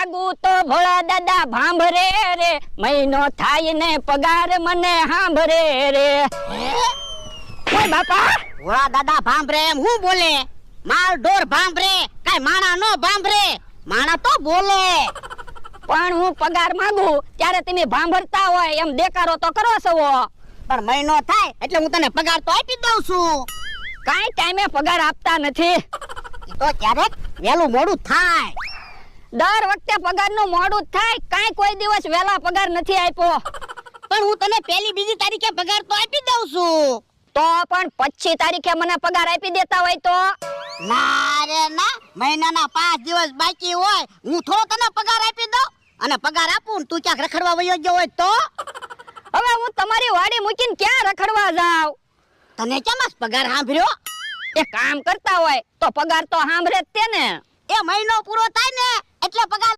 માગું તો ભોળા દાદા ભાંભરે રે, મહિનો થાય ને પગાર મને હાંભરે રે. ઓય બાપા, ભોળા દાદા ભાંભરે એમ હું બોલે? માલ ઢોર ભાંભરે, કાઈ માણા નો ભાંભરે. માણા તો બોલે. પણ હું પગાર માંગુ ત્યારે તમે ભાંભરતા હોય એમ દેકારો તો કરો છો. પણ મહિનો થાય એટલે હું તને પગાર તો આપી દઉં છું. કાઈ ટાઈમે પગાર આપતા નથી. તો ક્યારેક વેલું મોડું થાય. દર વખતે પગારનું મોડું જ થાય, કાઈ કોઈ દિવસ વેલા પગાર નથી આપ્યો. પણ હું તને પહેલી બીજી તારીખે પગાર તો આપી દઉં છું. તો પણ 25 તારીખે મને પગાર આપી દેતા હોય તો? ના રે ના, મહિનાના 5 દિવસ બાકી હોય હું થોડો તને પગાર આપી દઉં. અને પગાર આપું ને તું ક્યાંક રખડવા વયો ગયો હોય તો? હવે હું તમારી વાડી મૂકીને ક્યાં રખડવા જાવ? તને કેમ પગાર સાંભળ્યો? એ કામ કરતા હોય તો પગાર તો સાંભળે જ તે ને. એ મહિનો પૂરો થાય ને એટલે પગાર